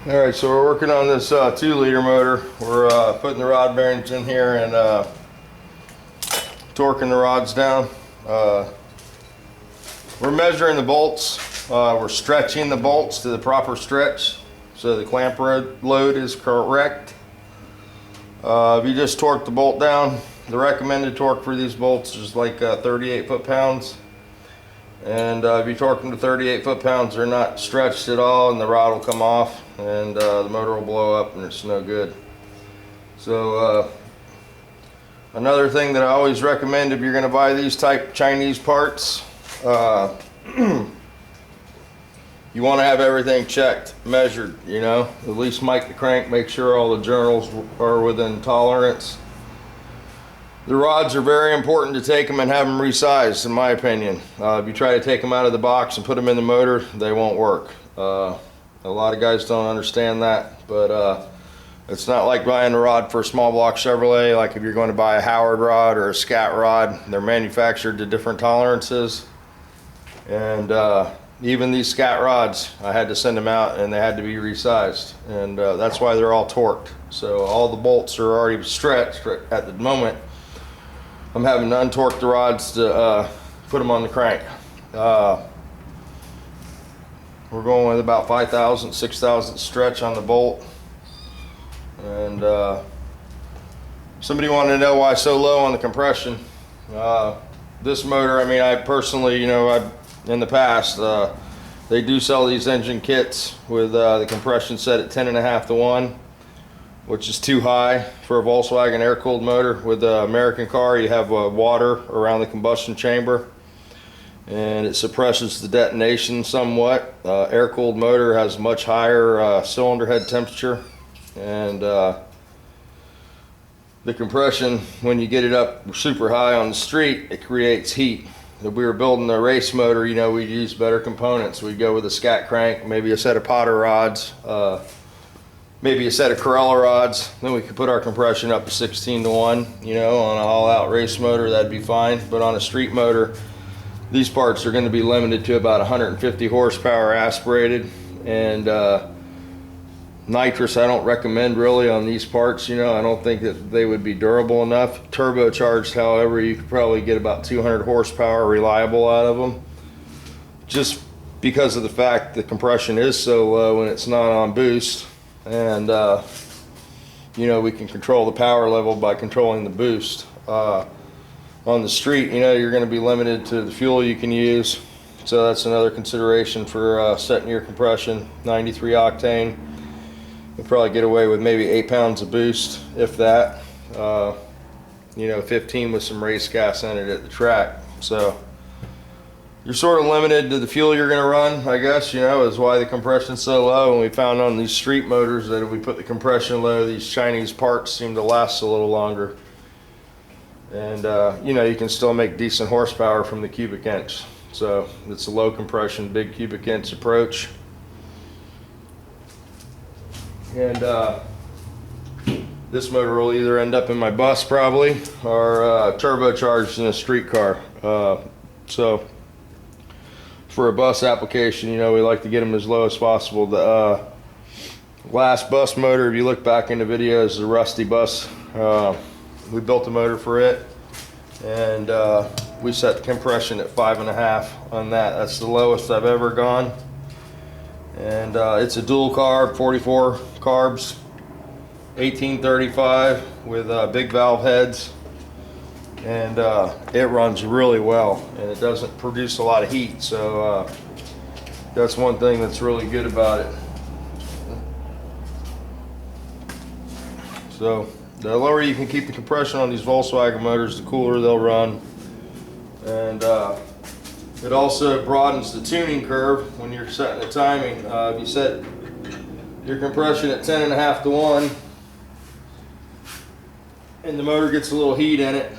All right, so we're working on this 2-liter motor. We're putting the rod bearings in here and torquing the rods down. We're measuring the bolts. We're stretching the bolts to the proper stretch so the clamp load is correct. If you just torque the bolt down, the recommended torque for these bolts is like 38 foot-pounds. And if you torque them to 38 foot-pounds, they're not stretched at all, and the rod will come off, and the motor will blow up, and it's no good. So another thing that I always recommend if you're going to buy these type Chinese parts, you want to have everything checked, measured, you know, at least mic the crank, make sure all the journals are within tolerance. The rods are very important to take them and have them resized, in my opinion. If you try to take them out of the box and put them in the motor, they won't work. A lot of guys don't understand that, but it's not like buying a rod for a small block Chevrolet. Like if you're going to buy a Howard rod or a Scat rod, they're manufactured to different tolerances. And even these Scat rods, I had to send them out and they had to be resized. And that's why they're all torqued. So all the bolts are already stretched at the moment. I'm having to untorque the rods to put them on the crank. We're going with about 5,000, 6,000 stretch on the bolt. And somebody wanted to know why so low on the compression. This motor, I mean, I personally, you know, in the past, they do sell these engine kits with the compression set at 10.5 to 1. Which is too high for a Volkswagen air-cooled motor. With the American car, you have water around the combustion chamber, and it suppresses the detonation somewhat. Air-cooled motor has much higher cylinder head temperature, and the compression, when you get it up super high on the street, it creates heat. If we were building a race motor, you know, we'd use better components. We'd go with a Scat crank, maybe a set of Potter rods, maybe a set of Corella rods. Then we could put our compression up to 16 to 1. You know, on an all-out race motor, that'd be fine. But on a street motor, these parts are going to be limited to about 150 horsepower aspirated. And nitrous I don't recommend really on these parts. You know, I don't think that they would be durable enough. Turbocharged, however, you could probably get about 200 horsepower reliable out of them. Just because of the fact the compression is so low and it's not on boost. And you know, we can control the power level by controlling the boost. On the street, you know, you're going to be limited to the fuel you can use, so that's another consideration for setting your compression. 93 octane, you'll probably get away with maybe 8 pounds of boost, if that. You know, 15 with some race gas in it at the track. So you're sort of limited to the fuel you're going to run, I guess, you know, is why the compression's so low. And we found on these street motors that if we put the compression low, these Chinese parts seem to last a little longer. And, you know, you can still make decent horsepower from the cubic inch. So it's a low compression, big cubic inch approach. And this motor will either end up in my bus probably, or turbocharged in a street car. So for a bus application, you know, we like to get them as low as possible. The last bus motor, if you look back in the videos, is a rusty bus. We built a motor for it, and we set the compression at 5.5 on that. That's the lowest I've ever gone. And it's a dual carb, 44 carbs, 1835 with big valve heads. And it runs really well, and it doesn't produce a lot of heat, so that's one thing that's really good about it. So the lower you can keep the compression on these Volkswagen motors, the cooler they'll run. And it also broadens the tuning curve when you're setting the timing. If you set your compression at 10.5 to 1 and the motor gets a little heat in it,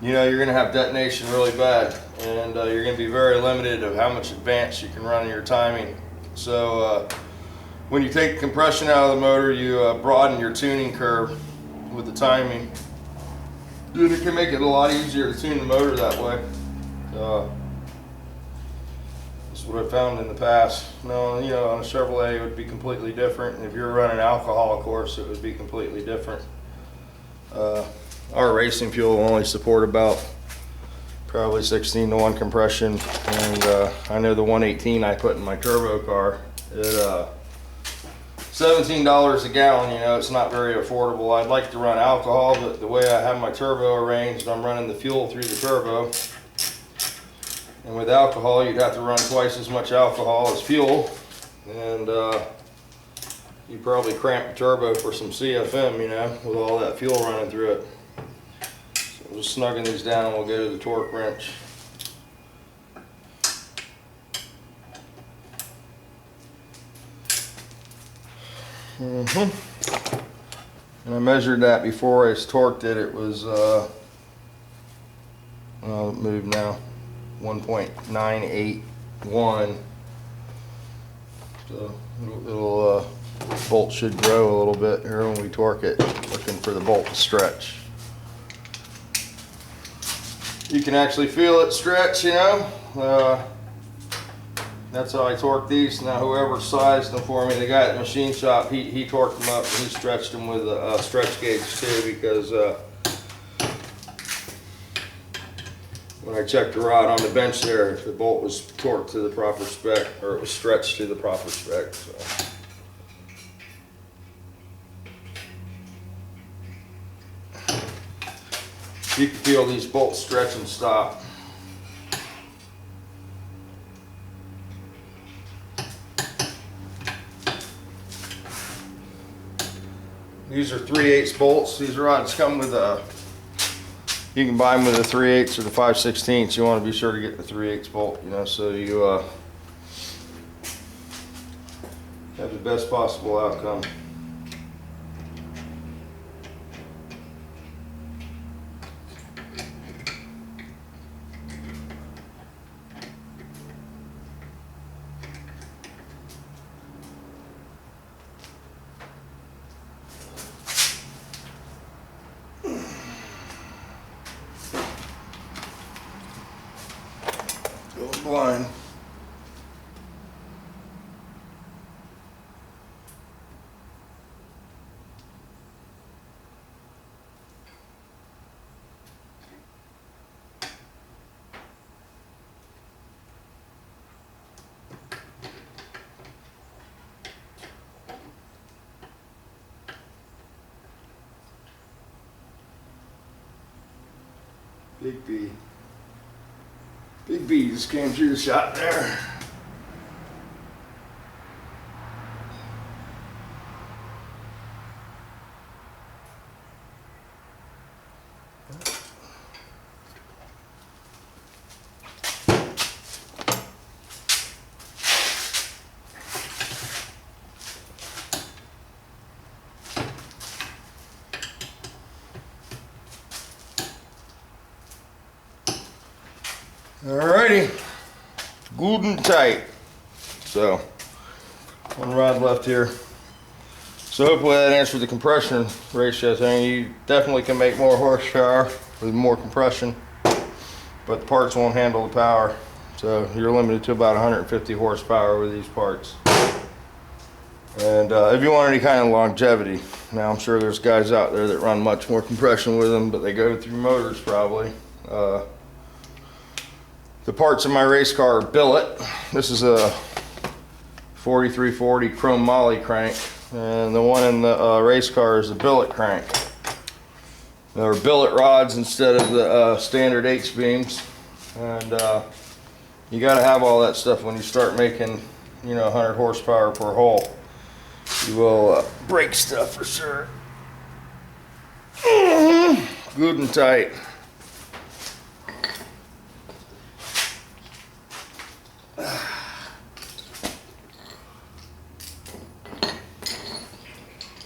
you know, you're going to have detonation really bad, and you're going to be very limited of how much advance you can run in your timing. So when you take the compression out of the motor, you broaden your tuning curve with the timing. Dude, it can make it a lot easier to tune the motor that way. As That's what I found in the past. No, you know, on a Chevrolet it would be completely different. And if you're running alcohol, of course, it would be completely different. Our racing fuel will only support about probably 16:1 compression, and I know the 118 I put in my turbo car, it $17 a gallon. You know, it's not very affordable. I'd like to run alcohol, but the way I have my turbo arranged, I'm running the fuel through the turbo. And with alcohol, you'd have to run twice as much alcohol as fuel, and you probably cramp the turbo for some CFM, you know, with all that fuel running through it. So we're just snugging these down and we'll go to the torque wrench. And I measured that before I torqued it. It was, well, it moved now, 1.981. So it'll bolt should grow a little bit here when we torque it, looking for the bolt to stretch. You can actually feel it stretch, you know. That's how I torque these. Now whoever sized them for me, the guy at the machine shop, he torqued them up and he stretched them with a stretch gauge too, because when I checked the rod on the bench there, the bolt was torqued to the proper spec, or it was stretched to the proper spec. So. You can feel these bolts stretch and stop. These are 3/8 bolts. These rods come with you can buy them with the 3/8 or the 5/16. You want to be sure to get the 3/8 bolt, you know, so you have the best possible outcome. Going blind. Big B. Big B just came through the shop there. Alrighty, good and tight. So, one rod left here. So hopefully that answered the compression ratio thing. You definitely can make more horsepower with more compression, but the parts won't handle the power. So you're limited to about 150 horsepower with these parts. And if you want any kind of longevity, now I'm sure there's guys out there that run much more compression with them, but they go through motors probably. The parts in my race car are billet. This is a 4340 chrome moly crank, and the one in the race car is a billet crank. There are billet rods instead of the standard H-beams, and you got to have all that stuff when you start making, you know, 100 horsepower per hole. You will break stuff for sure. Good and tight.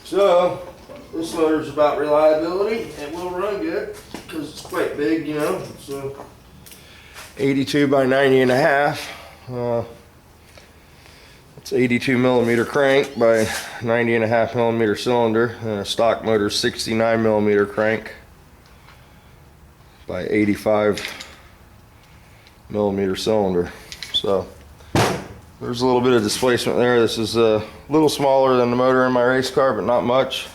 So, this motor's about reliability. It will run good because it's quite big, you know. So, 82 by 90 and a half. It's 82 millimeter crank by 90 and a half millimeter cylinder, and a stock motor 69 millimeter crank by 85 millimeter cylinder. So, There's a little bit of displacement there. This is a little smaller than the motor in my race car, but not much.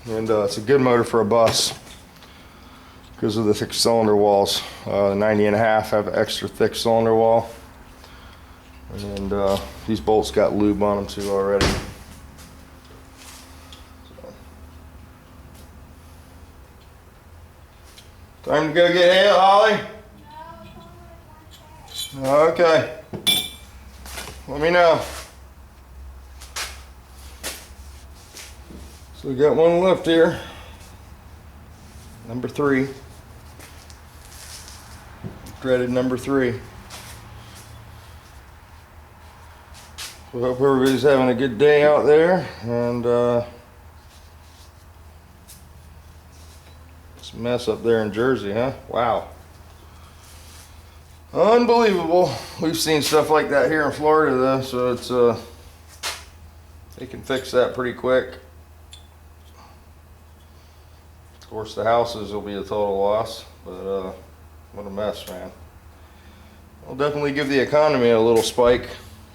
And it's a good motor for a bus because of the thick cylinder walls. The 90.5 have an extra thick cylinder wall. And these bolts got lube on them too already. Time to go get Hale, Holly? Okay. Let me know. So we got one left here. Number 3. Dreaded number 3. We hope everybody's having a good day out there, and it's a mess up there in Jersey, huh? Wow. Unbelievable. We've seen stuff like that here in Florida though, so it's they can fix that pretty quick. Of course the houses will be a total loss, but what a mess, man. I'll definitely give the economy a little spike.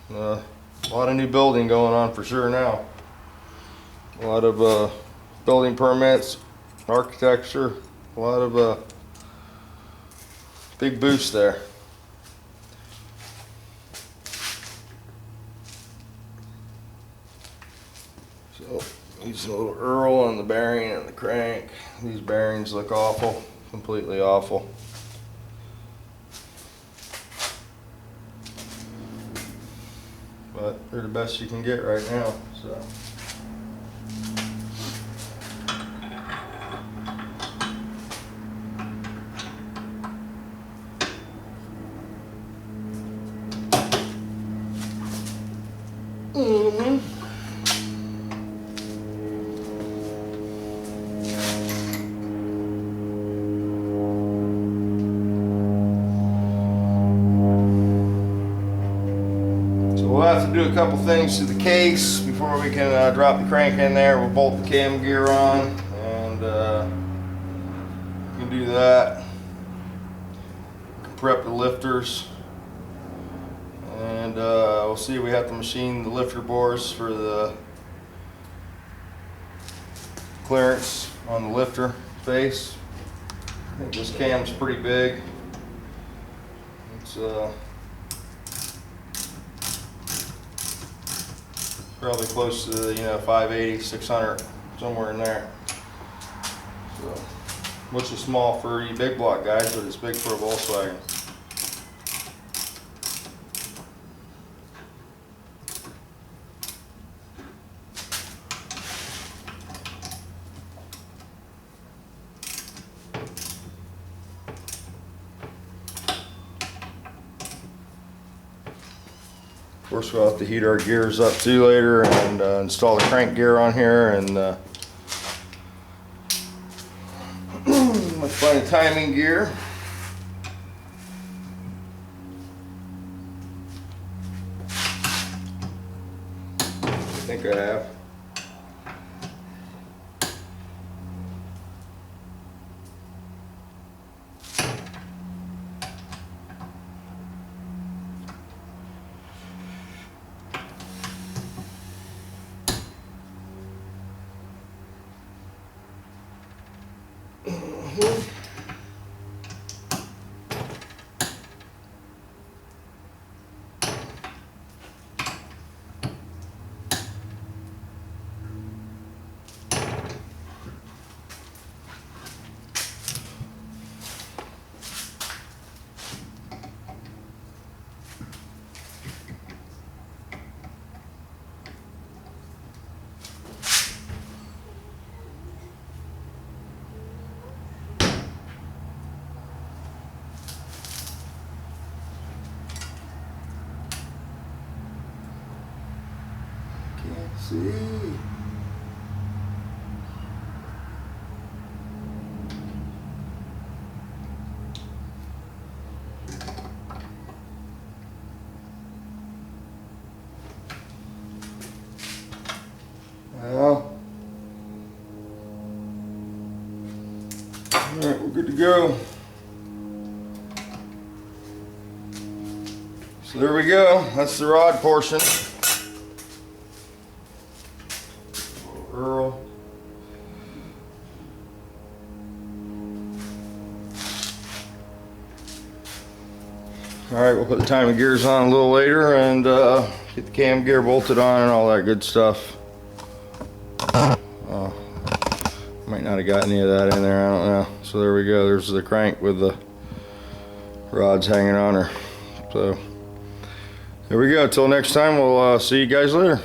A lot of new building going on for sure now. A lot of building permits, architecture, a lot of big boost there. So using a little Earl on the bearing and the crank. These bearings look awful, completely awful. But they're the best you can get right now, so. We'll have to do a couple things to the case before we can drop the crank in there. We'll bolt the cam gear on, and we can do that. Prep the lifters, and we'll see. We have to machine the lifter bores for the clearance on the lifter face. I think this cam's pretty big. It's probably close to, 580, 600, somewhere in there. So, which is small for you big block guys, but it's big for a Volkswagen. Of course, we'll have to heat our gears up too later, and install the crank gear on here, and let's find a timing gear. I think I have. Can't see. Well, all right, we're good to go. So there we go. That's the rod portion. Earl. All right, we'll put the timing gears on a little later and get the cam gear bolted on and all that good stuff. Might not have got any of that in there, I don't know. So there we go, there's the crank with the rods hanging on her. So there we go, till next time, we'll see you guys later.